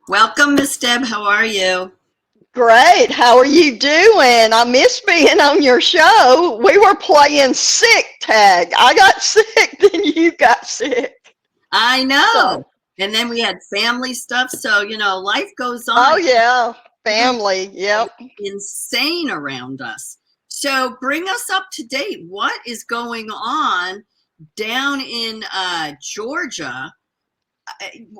Welcome, Miss Deb. How are you? Great. How are you doing? I missed being on your show. We were playing sick tag. I got sick, then you got sick. I know. So, And then we had family stuff. So, life goes on. oh yeah, Everything's family. Yep. insane around us. So, bring us up to date. What is going on down in Georgia?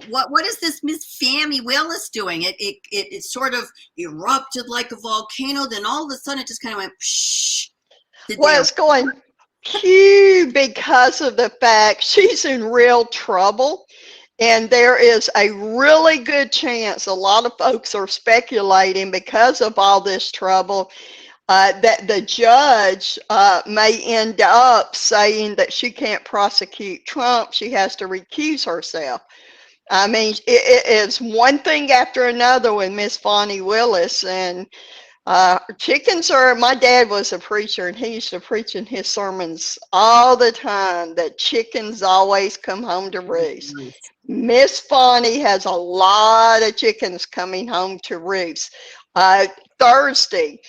What is this Miss Fammy Willis doing? It sort of erupted like a volcano. Then all of a sudden, it just kind of went. Psh. Did they? Well, it's going pew because of the fact she's in real trouble. And there is a really good chance, a lot of folks are speculating because of all this trouble, that the judge may end up saying that she can't prosecute Trump. She has to recuse herself. I mean, it is one thing after another with Miss Fonnie Willis. And chickens are, my dad was a preacher and he used to preach in his sermons all the time that chickens always come home to roost. Miss Fonnie has a lot of chickens coming home to roost. Thursday,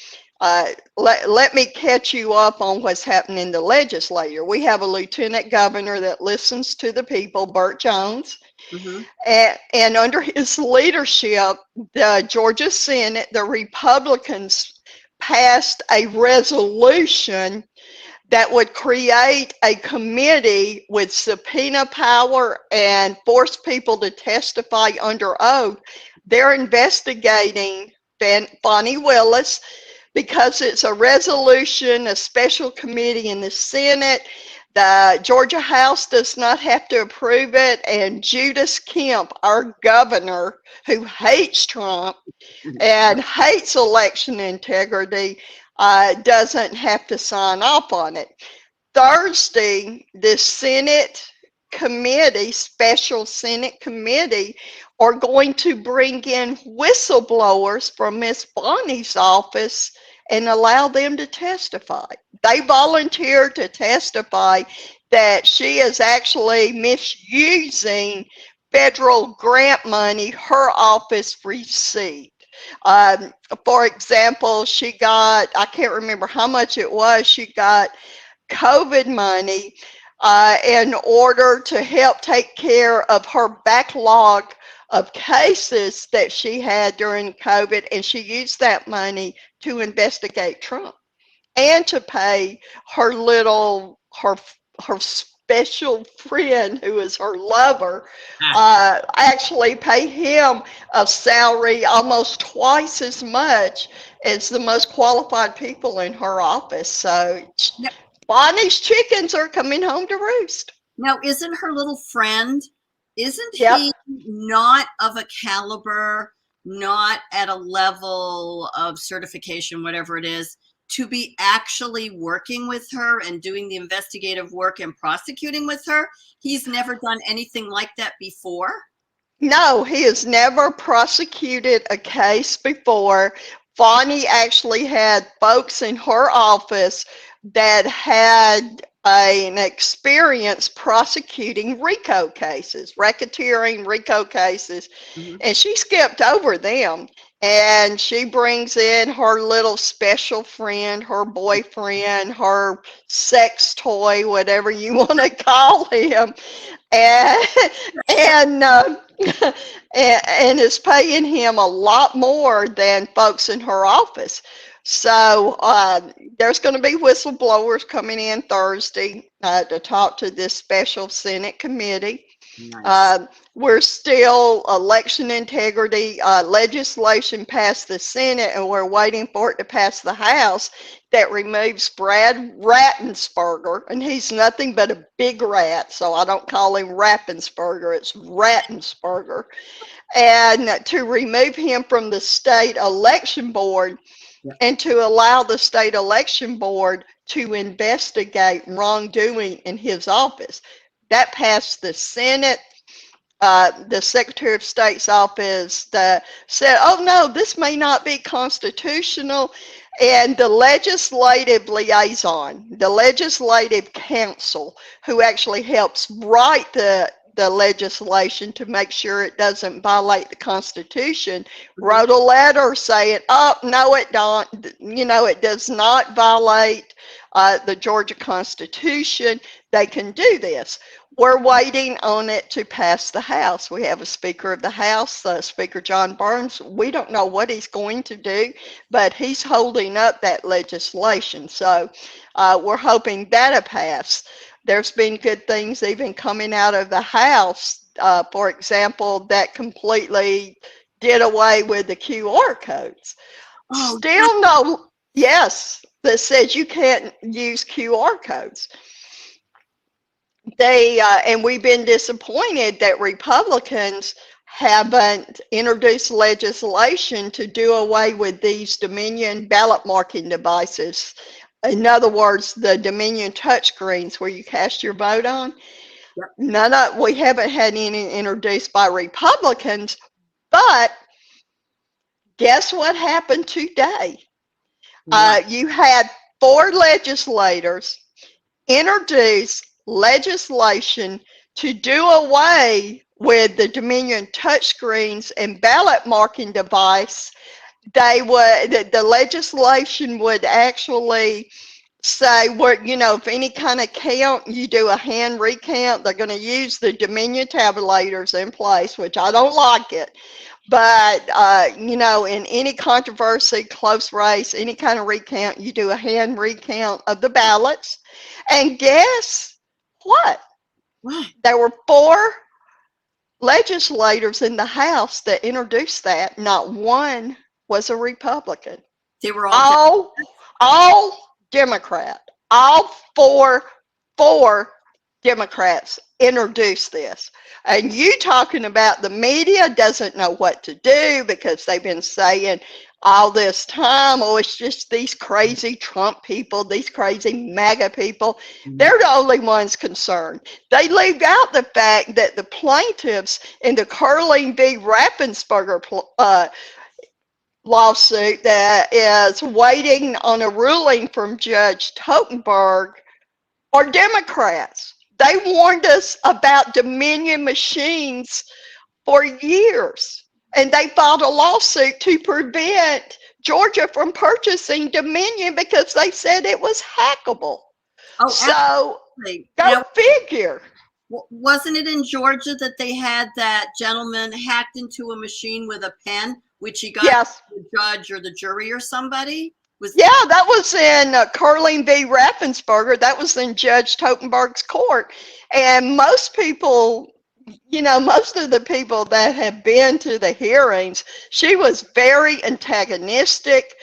let me catch you up on what's happening in the legislature. We have a lieutenant governor that listens to the people, Burt Jones. Mm-hmm. And under his leadership, the Georgia Senate, the Republicans passed a resolution that would create a committee with subpoena power and force people to testify under oath. They're investigating Fonnie Willis because it's a resolution, a special committee in the Senate. The Georgia House does not have to approve it, and Judas Kemp, our governor, who hates Trump and hates election integrity, doesn't have to sign off on it. Thursday, the Senate committee, special Senate committee, are going to bring in whistleblowers from Miss Bonnie's office and allow them to testify. They volunteered to testify that she is actually misusing federal grant money her office received. Um, for example, she got, I can't remember how much it was, she got COVID money in order to help take care of her backlog of cases that she had during COVID, and she used that money to investigate Trump and to pay her her special friend who is her lover, actually pay him a salary almost twice as much as the most qualified people in her office. So Bonnie's chickens are coming home to roost. Now, isn't her little friend, isn't Yep. he not of a caliber, not at a level of certification, whatever it is, to be actually working with her and doing the investigative work and prosecuting with her? He's never done anything like that before. No, he has never prosecuted a case before. Bonnie actually had folks in her office that had an experience prosecuting RICO cases, racketeering RICO cases, and she skipped over them. And she brings in her little special friend, her boyfriend, her sex toy, whatever you want to call him, and and and is paying him a lot more than folks in her office. So there's going to be whistleblowers coming in Thursday to talk to this special Senate committee. Nice. We're still election integrity legislation passed the Senate, and we're waiting for it to pass the House that removes Brad Rattensperger, and he's nothing but a big rat, so I don't call him Rattensperger, it's Rattensperger, and to remove him from the state election board and to allow the state election board to investigate wrongdoing in his office. That passed the Senate. the Secretary of State's office said, oh no, this may not be constitutional. And the legislative liaison, the legislative council, who actually helps write the legislation to make sure it doesn't violate the Constitution, wrote a letter saying, oh, no, it don't. It does not violate the Georgia Constitution. They can do this. We're waiting on it to pass the House. We have a Speaker of the House, Speaker John Burns. We don't know what he's going to do, but he's holding up that legislation. So we're hoping that'll pass. There's been good things even coming out of the House, for example, that completely did away with the QR codes. Oh, Still no, yes, that says you can't use QR codes. And we've been disappointed that Republicans haven't introduced legislation to do away with these Dominion ballot marking devices. In other words, the Dominion touchscreens where you cast your vote on. We haven't had any introduced by Republicans, but guess what happened today? You had 4 legislators introduce legislation to do away with the Dominion touchscreens and ballot marking device. The legislation would actually say, if any kind of count, you do a hand recount, they're going to use the Dominion tabulators in place, which I don't like it. But, in any controversy, close race, any kind of recount, you do a hand recount of the ballots. And guess what? There were 4 legislators in the House that introduced that. Not one was a Republican. They were all Democrat. All four Democrats introduced this. And you talking about the media doesn't know what to do because they've been saying all this time, oh, it's just these crazy Trump people, these crazy MAGA people. They're the only ones concerned. They leave out the fact that the plaintiffs in the Curling v. Raffensperger lawsuit that is waiting on a ruling from Judge Totenberg are Democrats. They warned us about Dominion machines for years, and they filed a lawsuit to prevent Georgia from purchasing Dominion because they said it was hackable. Oh, so absolutely. Go figure. Wasn't it in Georgia that they had that gentleman hacked into a machine with a pen, which he got the judge or the jury or somebody? That was in Curling v. Raffensperger. That was in Judge Totenberg's court. And most people, most of the people that have been to the hearings, she was very antagonistic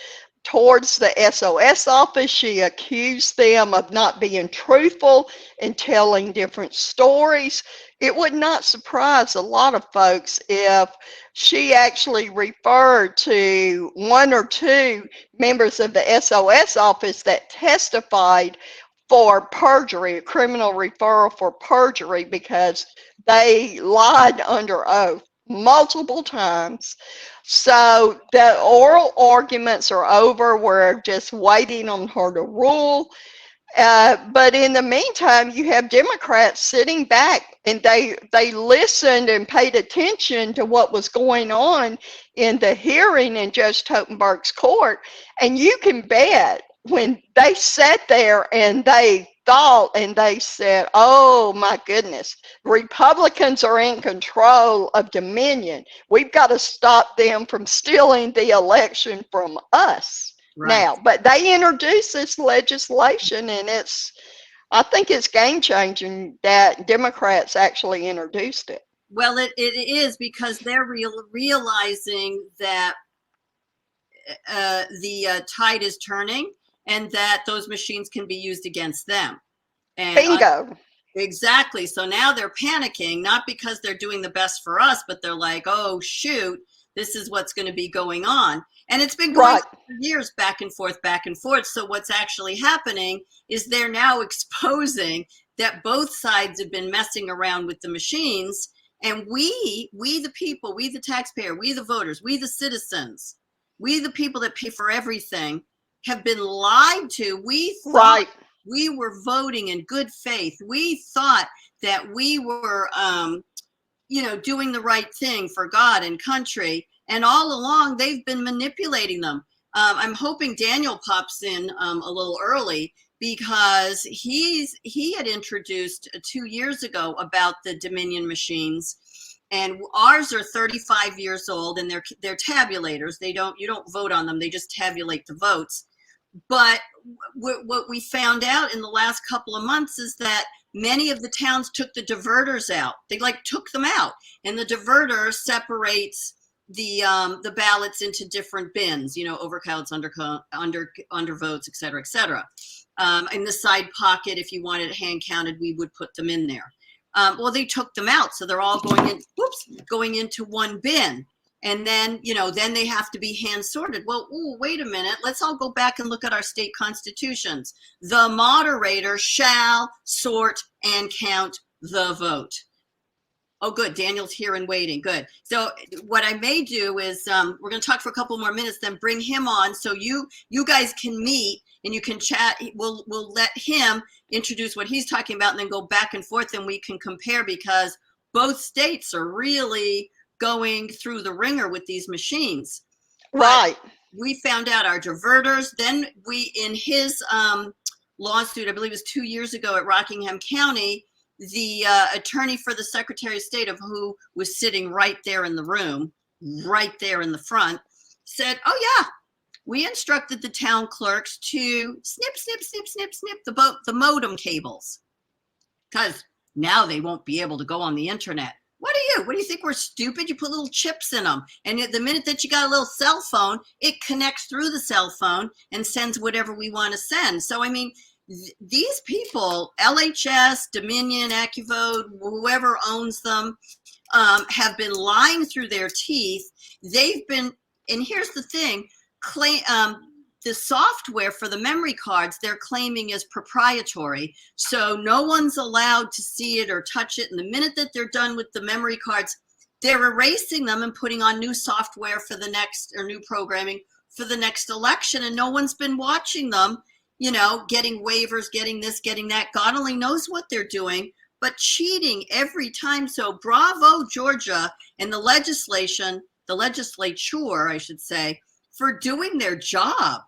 towards the SOS office. She accused them of not being truthful and telling different stories. It would not surprise a lot of folks if she actually referred to 1 or 2 members of the SOS office that testified for perjury, a criminal referral for perjury, because they lied under oath multiple times. So the oral arguments are over. We're just waiting on her to rule. But in the meantime, you have Democrats sitting back, and they listened and paid attention to what was going on in the hearing in Judge Totenberg's court. And you can bet when they sat there and they thought and they said, oh my goodness, Republicans are in control of Dominion. We've got to stop them from stealing the election from us. Right. Now, but they introduced this legislation, and I think it's game changing that Democrats actually introduced it. Well, it is, because they're realizing that the tide is turning and that those machines can be used against them. And bingo. Exactly. So now they're panicking, not because they're doing the best for us, but they're like, oh, shoot, this is what's going to be going on. And it's been going for years, back and forth, back and forth. So what's actually happening is they're now exposing that both sides have been messing around with the machines, And we the people, we the taxpayer, we the voters, we the citizens, we the people that pay for everything have been lied to. We thought Right. we were voting in good faith. We thought that we were, doing the right thing for God and country. And all along, they've been manipulating them. I'm hoping Daniel pops in a little early because he had introduced 2 years ago about the Dominion machines, and ours are 35 years old, and they're tabulators. You don't vote on them; they just tabulate the votes. But what we found out in the last couple of months is that many of the towns took the diverters out. They took them out, and the diverter separates the ballots into different bins. Overcounts, undervotes, et cetera, et cetera. In the side pocket, if you wanted it hand counted, we would put them in there. Well, they took them out, so they're all going into one bin. And then, then they have to be hand sorted. Well, wait a minute. Let's all go back and look at our state constitutions. The moderator shall sort and count the vote. Oh, good. Daniel's here and waiting. Good. So what I may do is we're going to talk for a couple more minutes, then bring him on so you guys can meet and you can chat. We'll let him introduce what he's talking about and then go back and forth and we can compare, because both states are really going through the ringer with these machines. Right. But we found out our diverters. Then in his lawsuit, I believe it was 2 years ago at Rockingham County, the attorney for the Secretary of State, of who was sitting right there in the room, right there in the front, said, oh yeah, we instructed the town clerks to snip, snip, snip, snip, snip the modem cables, because now they won't be able to go on the internet. What do you think, we're stupid? You put little chips in them, and the minute that you got a little cell phone, it connects through the cell phone and sends whatever we want to send. So I mean, these people, LHS, Dominion, AccuVote, whoever owns them, have been lying through their teeth. They've been, and here's the thing, the software for the memory cards they're claiming is proprietary, so no one's allowed to see it or touch it. And the minute that they're done with the memory cards, they're erasing them and putting on new software for the next, or new programming for the next election, and no one's been watching them, getting waivers, getting this, getting that. God only knows what they're doing, but cheating every time. So bravo, Georgia, and the legislature, I should say, for doing their job.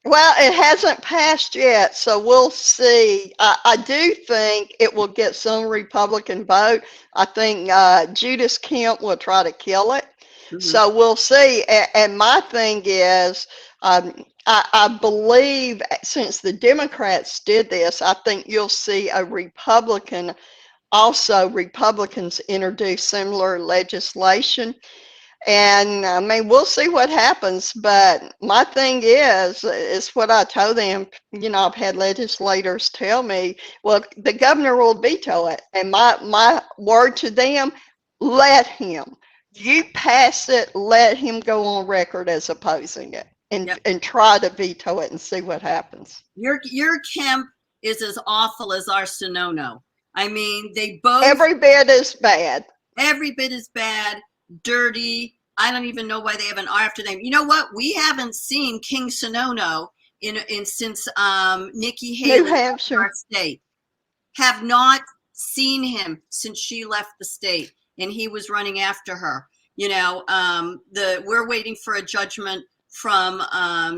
Well, it hasn't passed yet, so we'll see. I do think it will get some Republican vote. I think Judas Kemp will try to kill it. Mm-hmm. So we'll see. And my thing is, I believe since the Democrats did this, I think you'll see Republicans introduce similar legislation. And I mean, we'll see what happens. But my thing is what I told them. I've had legislators tell me, well, the governor will veto it. And my word to them, let him. You pass it, let him go on record as opposing it, and try to veto it and see what happens. Your Kemp is as awful as our Sununu. I mean, they both. Every bit is bad. Every bit is bad. Dirty. I don't even know why they have an R after them. You know what? We haven't seen King Sununu since Nikki Haley, New Hampshire, our state. Have not seen him since she left the state, and he was running after her. We're waiting for a judgment from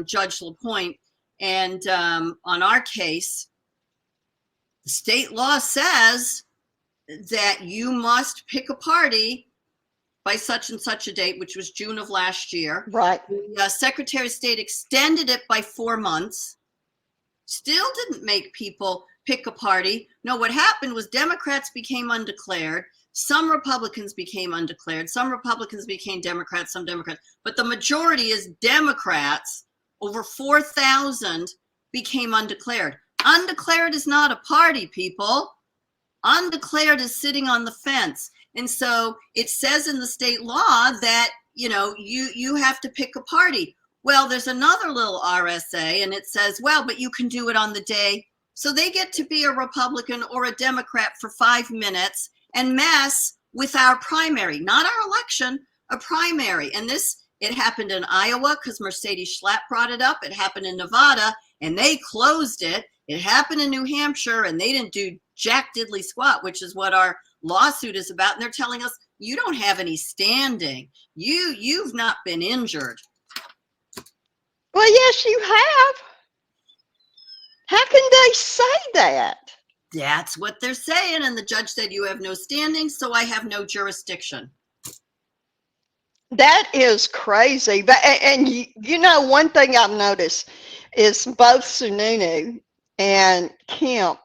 Judge LaPointe, and on our case, the state law says that you must pick a party by such and such a date, which was June of last year. Right. The Secretary of State extended it by 4 months. Still didn't make people pick a party. No, what happened was Democrats became undeclared. Some Republicans became undeclared. Some Republicans became Democrats, some Democrats. But the majority is Democrats. Over 4,000 became undeclared. Undeclared is not a party, people. Undeclared is sitting on the fence. And so it says in the state law that, you have to pick a party. Well, there's another little RSA, and it says, well, but you can do it on the day. So they get to be a Republican or a Democrat for 5 minutes, and mess with our primary, not our election, a primary. And it happened in Iowa because Mercedes Schlapp brought it up. It happened in Nevada and they closed it. It happened in New Hampshire and they didn't do jack diddly squat, which is what our lawsuit is about. And they're telling us, you don't have any standing. You've not been injured. Well, yes, you have. How can they say that? That's what they're saying. And the judge said, you have no standing, so I have no jurisdiction. That is crazy. But and you know, one thing I've noticed is both Sununu and Kemp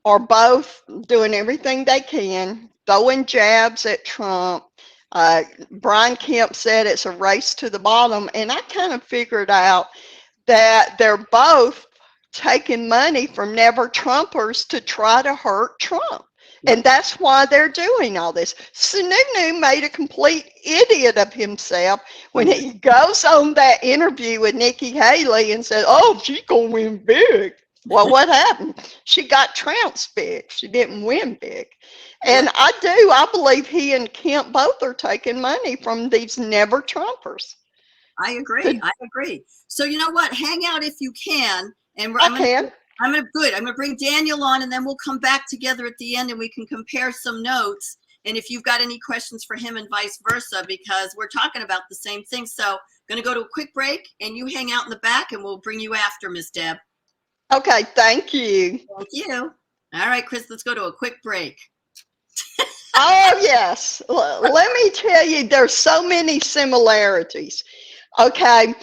are both doing everything they can, throwing jabs at Trump. Brian Kemp said it's a race to the bottom, and I kind of figured out that they're both taking money from never Trumpers to try to hurt Trump. And that's why they're doing all this. Sununu made a complete idiot of himself when he goes on that interview with Nikki Haley and said, oh, she's going to win big. Well, what happened? She got trounced big. She didn't win big. And I believe he and Kemp both are taking money from these never Trumpers. I agree. So you know what? Hang out if you can. And I'm gonna bring Daniel on, and then we'll come back together at the end, and we can compare some notes. And if you've got any questions for him, and vice versa, because we're talking about the same thing. So, gonna go to a quick break, and you hang out in the back, and we'll bring you after, Miss Deb. Okay, thank you. Thank you. All right, Chris, let's go to a quick break. Oh yes. Let me tell you, there's so many similarities. Okay,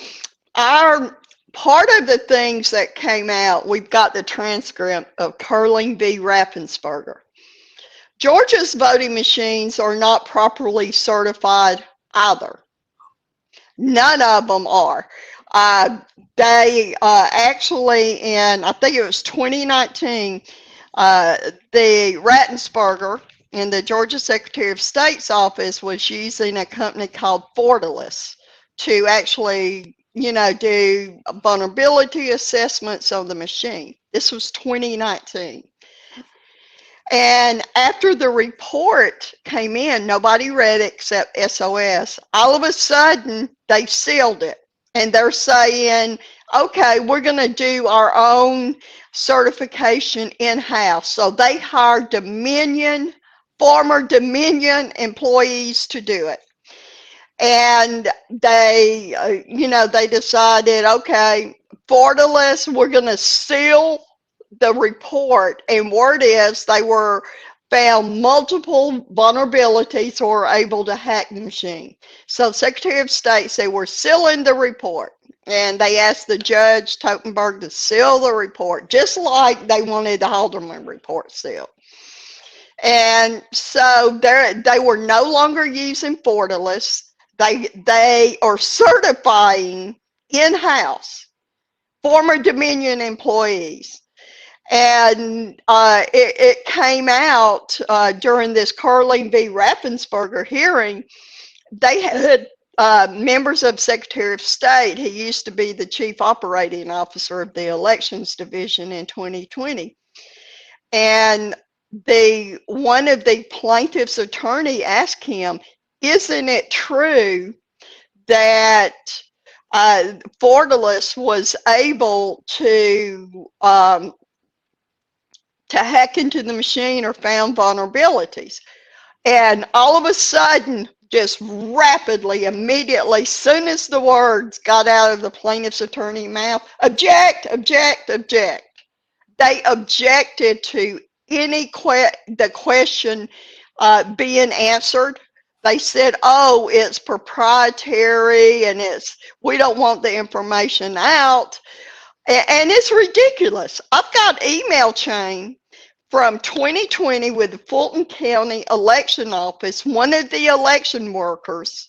part of the things that came out, we've got the transcript of Curling v. Raffensperger. Georgia's voting machines are not properly certified either. None of them are. They actually, in I think it was 2019, the Raffensperger in the Georgia Secretary of State's office was using a company called Fortalice to actually, do vulnerability assessments on the machine. This was 2019. And after the report came in, nobody read it except SOS. All of a sudden, they sealed it. And they're saying, okay, we're going to do our own certification in-house. So they hired former Dominion employees to do it. And they, they decided, okay, Fortalice, we're going to seal the report. And word is they were found multiple vulnerabilities or were able to hack the machine. So Secretary of State said, we're sealing the report. And they asked the judge, Totenberg, to seal the report, just like they wanted the Haldeman report sealed. And so they were no longer using Fortalice. They are certifying in-house former Dominion employees. And it came out during this Curling v. Raffensperger hearing. They had members of Secretary of State. He used to be the chief operating officer of the elections division in 2020. And one of the plaintiff's attorney asked him, isn't it true that Fortalice was able to hack into the machine or found vulnerabilities? And all of a sudden, just rapidly, immediately, soon as the words got out of the plaintiff's attorney's mouth, object, object, object. They objected to the question being answered. They said, oh, it's proprietary and we don't want the information out. And it's ridiculous. I've got email chain from 2020 with the Fulton County Election Office. One of the election workers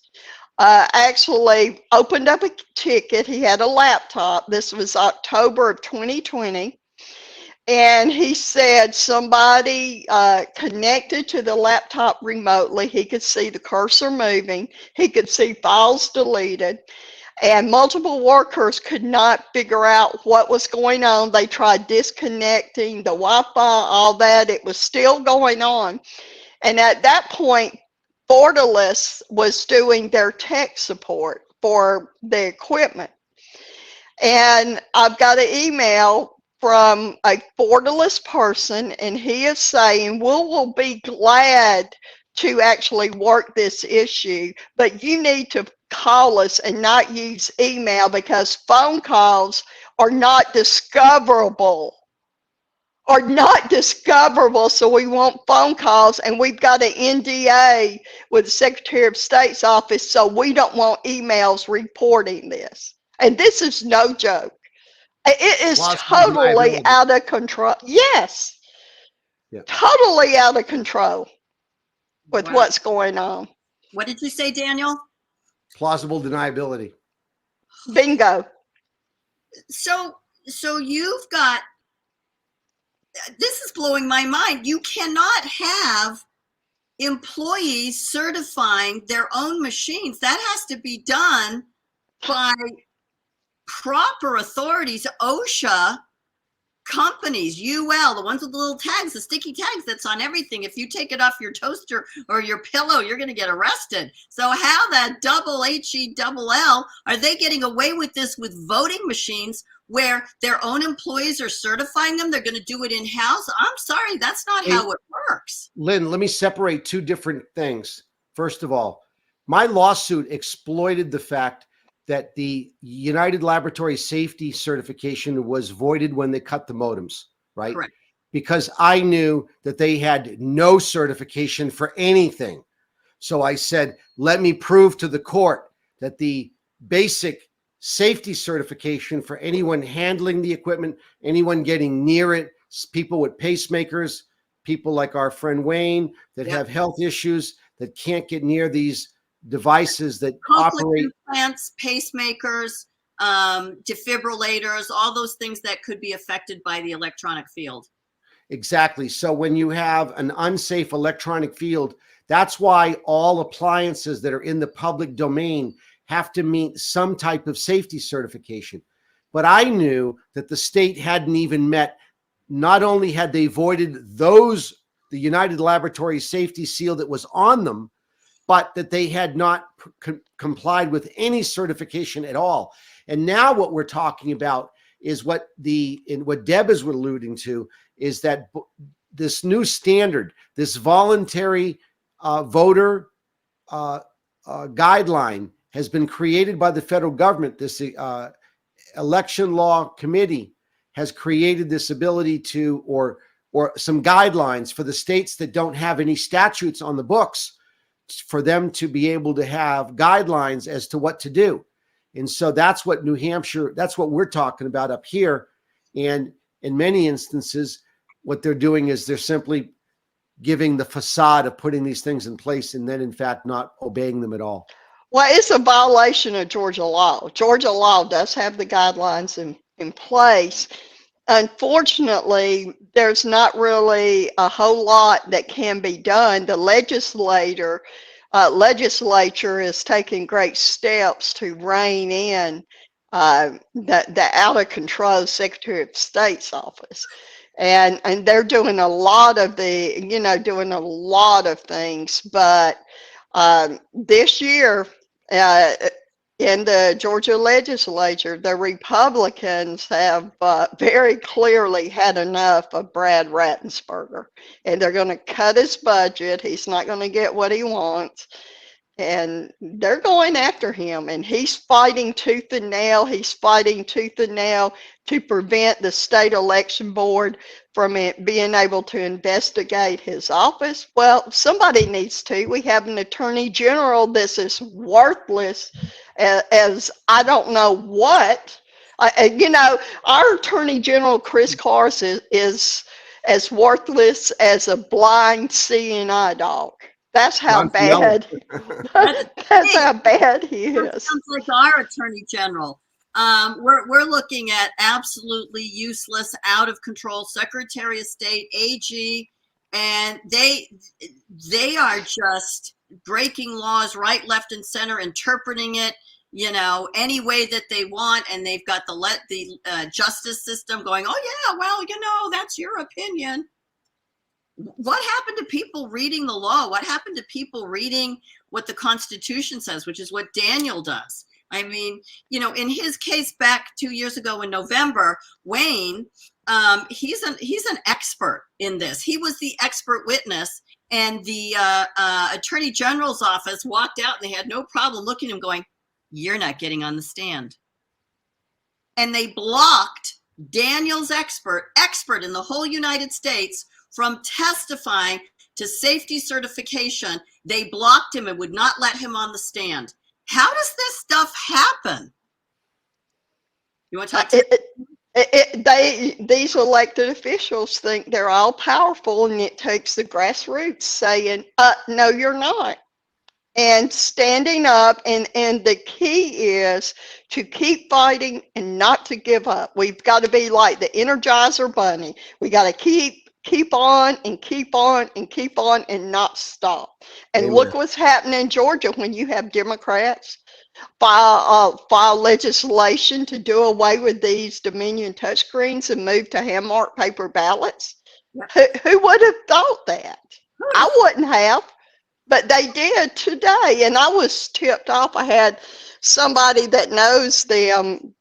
actually opened up a ticket. He had a laptop. This was October of 2020. And he said somebody connected to the laptop remotely. He could see the cursor moving. He could see files deleted. And multiple workers could not figure out what was going on. They tried disconnecting the Wi-Fi, all that. It was still going on. And at that point, Fortalus was doing their tech support for the equipment. And I've got an email from a Fortalus person, and he is saying, we will be glad to actually work this issue, but you need to call us and not use email because phone calls are not discoverable. So we want phone calls, and we've got an NDA with the Secretary of State's office, so we don't want emails reporting this. And this is no joke. It is Plausible totally deniability. out of control. Yes, Yeah. totally out of control with Wow. what's going on. What did you say, Daniel? Plausible deniability. Bingo. So you've got, this is blowing my mind. You cannot have employees certifying their own machines. That has to be done by proper authorities, OSHA, companies, UL, the ones with the little tags, the sticky tags that's on everything. If you take it off your toaster or your pillow, you're going to get arrested. So how that double HE are they getting away with this with voting machines where their own employees are certifying them? They're going to do it in-house? I'm sorry, that's not how it works. Lynn, let me separate two different things. First of all, my lawsuit exploited the fact that the United Laboratory Safety certification was voided when they cut the modems, right? Correct. Because I knew that they had no certification for anything. So I said, let me prove to the court that the basic safety certification for anyone handling the equipment, anyone getting near it, people with pacemakers, people like our friend Wayne that have health issues that can't get near these devices that operate. Implants, pacemakers, defibrillators, all those things that could be affected by the electronic field. Exactly. So when you have an unsafe electronic field, that's why all appliances that are in the public domain have to meet some type of safety certification. But I knew that the state hadn't even met, not only had they voided the United Laboratory Safety seal that was on them, but that they had not complied with any certification at all. And now what we're talking about is what Deb is alluding to, is that this new standard, this voluntary voter guideline has been created by the federal government. This election law committee has created this ability to, or some guidelines for the states that don't have any statutes on the books, for them to be able to have guidelines as to what to do. And so that's what New Hampshire, that's what we're talking about up here. And in many instances, what they're doing is they're simply giving the facade of putting these things in place and then in fact not obeying them at all. Well, it's a violation of Georgia law. Georgia law does have the guidelines in place. Unfortunately, there's not really a whole lot that can be done. The legislature is taking great steps to rein in the out of control Secretary of State's office. And they're doing a lot of doing a lot of things. But this year, in the Georgia legislature, the Republicans have very clearly had enough of Brad Rattensperger, and they're going to cut his budget. He's not going to get what he wants, and they're going after him, and he's fighting tooth and nail. He's fighting tooth and nail to prevent the state election board from being able to investigate his office. Well, somebody needs to. We have an attorney general that's as worthless as I don't know what. Our attorney general, Chris Cars, is as worthless as a blind seeing eye dog. That's how bad. That's how bad he is. Sounds like our attorney general. We're looking at absolutely useless, out of control Secretary of State, AG, and they are just breaking laws right, left, and center, interpreting it, any way that they want, and they've got the justice system going, oh yeah, well, that's your opinion. What happened to people reading the law? What happened to people reading what the Constitution says, which is what Daniel does? I mean, you know, in his case back 2 years ago in November, Wayne, he's an expert in this. He was the expert witness, and the Attorney General's office walked out, and they had no problem looking at him, going, "You're not getting on the stand." And they blocked Daniel's expert in the whole United States from testifying to safety certification. They blocked him and would not let him on the stand. How does this stuff happen? You want to talk to these elected officials think they're all powerful, and it takes the grassroots saying, no, you're not. And standing up, and the key is to keep fighting and not to give up. We've got to be like the Energizer Bunny. We got to keep on and keep on and keep on and not stop. And Amen. look what's happening in Georgia when you have Democrats file legislation to do away with these Dominion touchscreens and move to hand-marked paper ballots. Who would have thought that? I wouldn't have. But they did today, and I was tipped off. I had somebody that knows them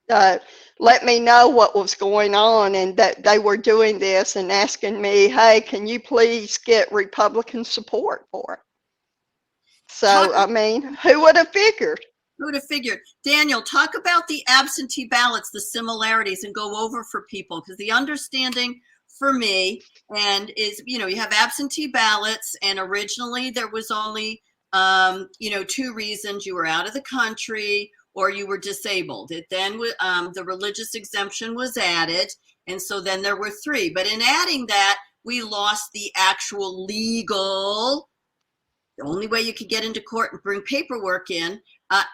let me know what was going on, and that they were doing this and asking me, hey, can you please get Republican support for it? So, I mean, who would have figured? Who would have figured? Daniel, talk about the absentee ballots, the similarities, and go over for people, because the understanding for me and is, you know, you have absentee ballots, and originally there was only you know, 2 reasons: you were out of the country or you were disabled. It then the religious exemption was added, and so then there were 3. But in adding that, we lost the actual legal, the only way you could get into court and bring paperwork in,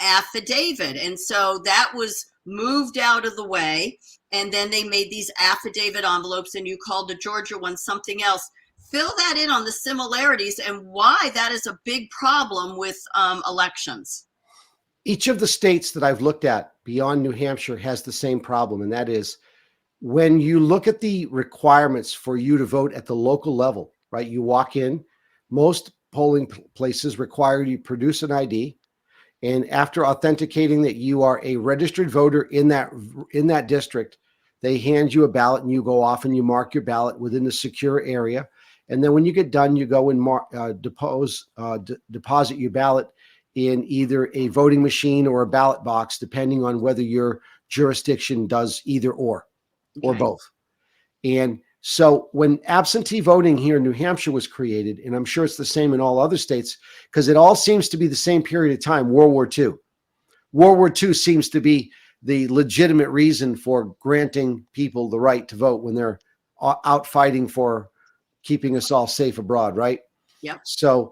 affidavit. And so that was moved out of the way. And then they made these affidavit envelopes, and you called the Georgia one something else. Fill that in on the similarities and why that is a big problem with elections. Each of the states that I've looked at beyond New Hampshire has the same problem, and that is when you look at the requirements for you to vote at the local level, right? You walk in, most polling places require you to produce an ID, and after authenticating that you are a registered voter in that district, they hand you a ballot, and you go off and you mark your ballot within the secure area. And then when you get done, you go and deposit your ballot in either a voting machine or a ballot box, depending on whether your jurisdiction does either or both. And so when absentee voting here in New Hampshire was created, and I'm sure it's the same in all other states, because it all seems to be the same period of time, World War II. World War II seems to be the legitimate reason for granting people the right to vote when they're out fighting for keeping us all safe abroad, right? Yep. So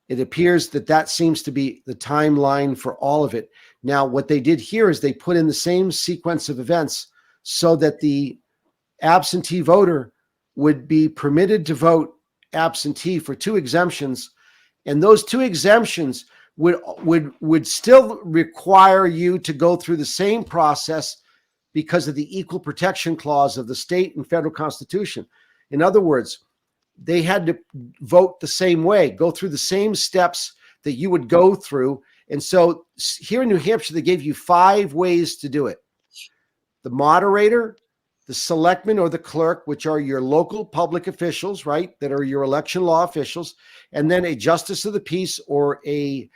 it appears that seems to be the timeline for all of it. Now, what they did here is they put in the same sequence of events so that the absentee voter would be permitted to vote absentee for 2 exemptions, and those 2 exemptions would still require you to go through the same process because of the equal protection clause of the state and federal constitution. In other words, they had to vote the same way, go through the same steps that you would go through. And so here in New Hampshire, they gave you 5 ways to do it: the moderator, the selectman or the clerk, which are your local public officials, right, that are your election law officials, and then a justice of the peace or a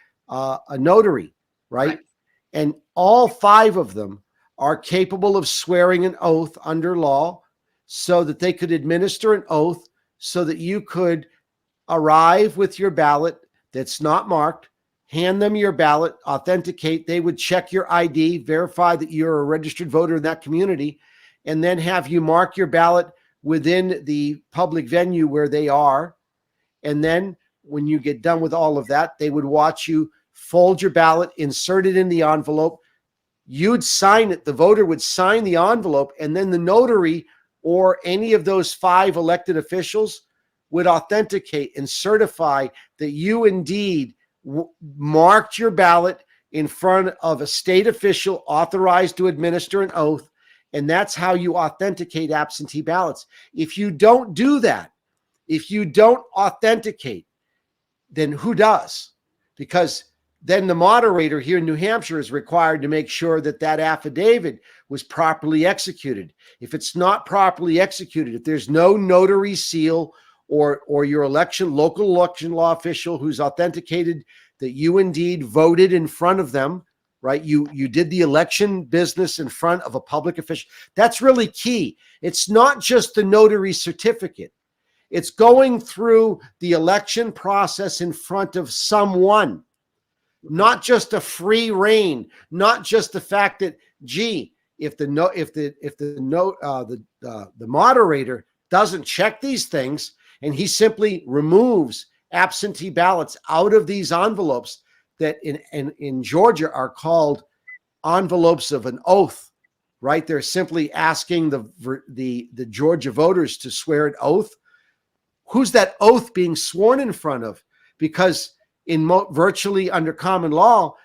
notary, right? And all 5 of them are capable of swearing an oath under law so that they could administer an oath so that you could arrive with your ballot that's not marked, hand them your ballot, authenticate, they would check your ID, verify that you're a registered voter in that community, and then have you mark your ballot within the public venue where they are. And then when you get done with all of that, they would watch you fold your ballot, insert it in the envelope. You'd sign it. The voter would sign the envelope, and then the notary or any of those 5 elected officials would authenticate and certify that you indeed marked your ballot in front of a state official authorized to administer an oath. And that's how you authenticate absentee ballots. If you don't do that, If you don't authenticate, then who does? Because then the moderator here in New Hampshire is required to make sure that that affidavit was properly executed. If it's not properly executed, if there's no notary seal or your local election law official who's authenticated that you indeed voted in front of them, right? You did the election business in front of a public official. That's really key. It's not just the notary certificate. It's going through the election process in front of someone, not just a free reign, not just the fact that, gee, if the moderator doesn't check these things and he simply removes absentee ballots out of these envelopes that in Georgia are called envelopes of an oath, right? They're simply asking the Georgia voters to swear an oath. Who's that oath being sworn in front of? Because virtually under common law,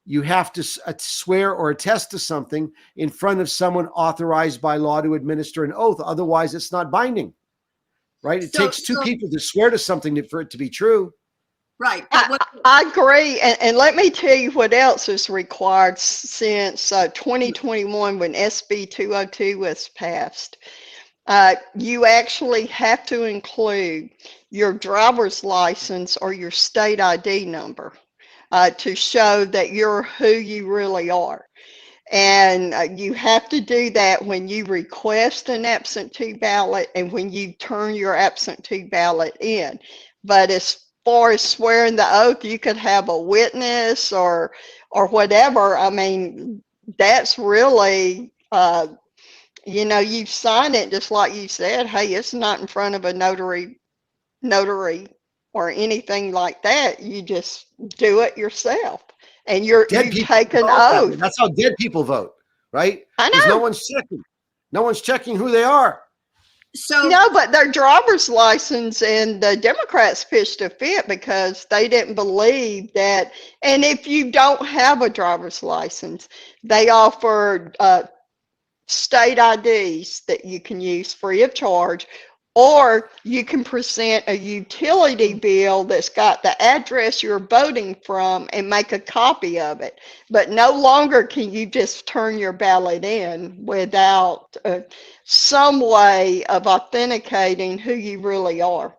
you have to swear or attest to something in front of someone authorized by law to administer an oath. Otherwise, it's not binding, right? It takes two people to swear to something for it to be true. Right. I agree. And let me tell you what else is required since 2021 when SB 202 was passed. You actually have to include your driver's license or your state ID number to show that you're who you really are. And you have to do that when you request an absentee ballot and when you turn your absentee ballot in. But as far as swearing the oath, you could have a witness or whatever. I mean, that's really, you sign it just like you said. Hey, it's not in front of a notary or anything like that. You just do it yourself. And you take an oath. That's how dead people vote, right? I know. Because no one's checking. No one's checking who they are. So no, but their driver's license, and the Democrats pitched a fit because they didn't believe that. And if you don't have a driver's license, they offered state IDs that you can use free of charge, or you can present a utility bill that's got the address you're voting from and make a copy of it. But no longer can you just turn your ballot in without some way of authenticating who you really are.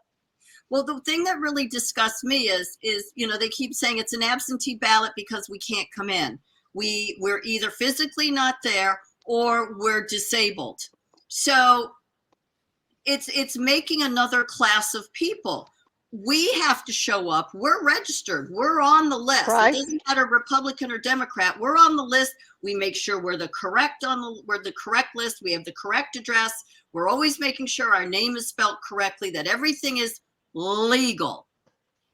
Well, the thing that really disgusts me is they keep saying it's an absentee ballot because we can't come in. We're either physically not there or we're disabled. So it's making another class of people. We have to show up. We're registered. We're on the list. Right. It doesn't matter Republican or Democrat. We're on the list. We make sure we're the correct list. We have the correct address. We're always making sure our name is spelled correctly, that everything is legal.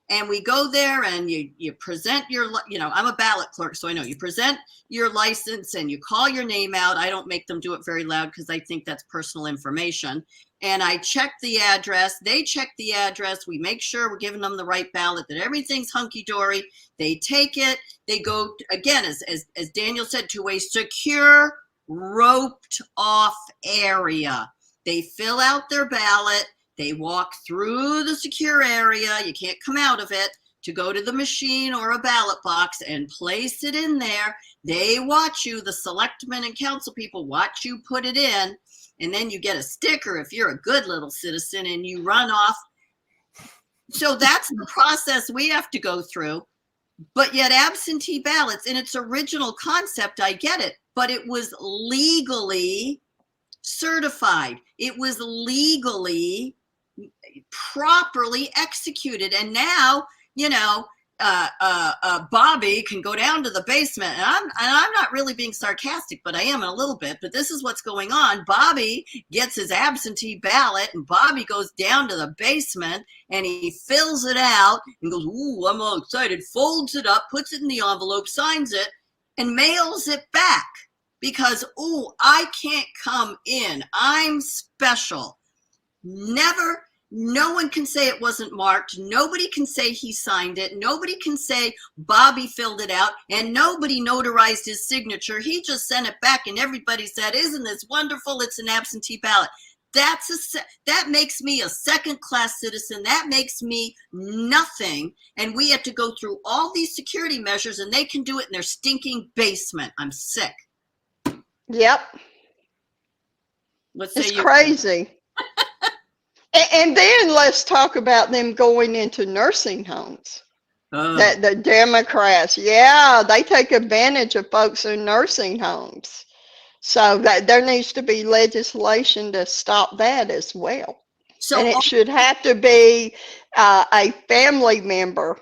And we go there and you present your, I'm a ballot clerk, so I know you present your license and you call your name out. I don't make them do it very loud because I think that's personal information. And I check the address. They check the address. We make sure we're giving them the right ballot, that everything's hunky-dory. They take it. They go, again, as Daniel said, to a secure, roped off area. They fill out their ballot. They walk through the secure area. You can't come out of it to go to the machine or a ballot box and place it in there. They watch you, the selectmen and council people watch you put it in, and then you get a sticker if you're a good little citizen and you run off. So that's the process we have to go through. But yet absentee ballots, in its original concept, I get it, but it was legally certified. It was legally properly executed. And now, Bobby can go down to the basement, and I'm not really being sarcastic, but I am a little bit. But this is what's going on. Bobby gets his absentee ballot, and Bobby goes down to the basement and he fills it out and goes, "Ooh, I'm all excited." Folds it up, puts it in the envelope, signs it, and mails it back because, "Ooh, I can't come in. I'm special." No one can say it wasn't marked. Nobody can say he signed it. Nobody can say Bobby filled it out, and nobody notarized his signature. He just sent it back, and everybody said, "Isn't this wonderful? It's an absentee ballot." that makes me a second-class citizen. That makes me nothing. And we have to go through all these security measures, and they can do it in their stinking basement. I'm sick. Yep. Let's say It's crazy. And then let's talk about them going into nursing homes. That the Democrats, yeah, they take advantage of folks in nursing homes. So that there needs to be legislation to stop that as well. So and it should have to be a family member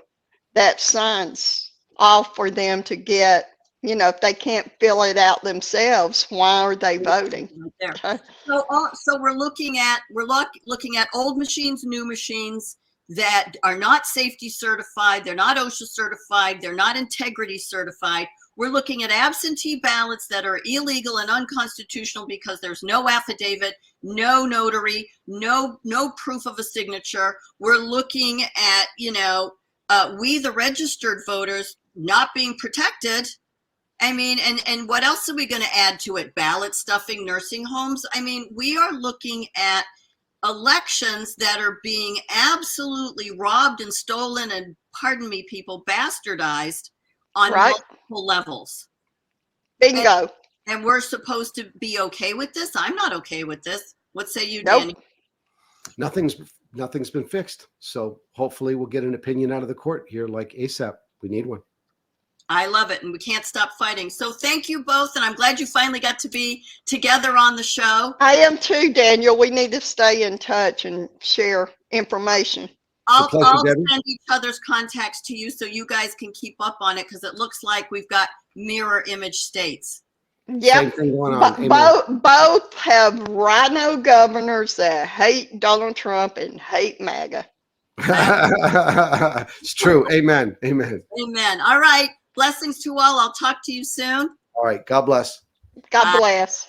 that signs off for them to get, you know, if they can't fill it out themselves, why are they voting? Right there. So we're looking at old machines, new machines that are not safety certified, they're not OSHA certified, they're not integrity certified. We're looking at absentee ballots that are illegal and unconstitutional because there's no affidavit, no notary, no proof of a signature. We're looking at, you know, we the registered voters not being protected. I mean, and what else are we going to add to it? Ballot stuffing, nursing homes. I mean, we are looking at elections that are being absolutely robbed and stolen and, pardon me, people, bastardized on multiple levels. Bingo. And we're supposed to be okay with this? I'm not okay with this. What say you, Nope. Danny? Nothing's been fixed. So hopefully we'll get an opinion out of the court here like ASAP. We need one. I love it, and we can't stop fighting. So thank you both, and I'm glad you finally got to be together on the show. I am too, Daniel. We need to stay in touch and share information. I'll send each other's contacts to you so you guys can keep up on it, because it looks like we've got mirror image states. Yep. Same thing going on. Both have rhino governors that hate Donald Trump and hate MAGA. It's true. Amen. Amen. Amen. All right. Blessings to all. I'll talk to you soon. All right. God bless. God bless.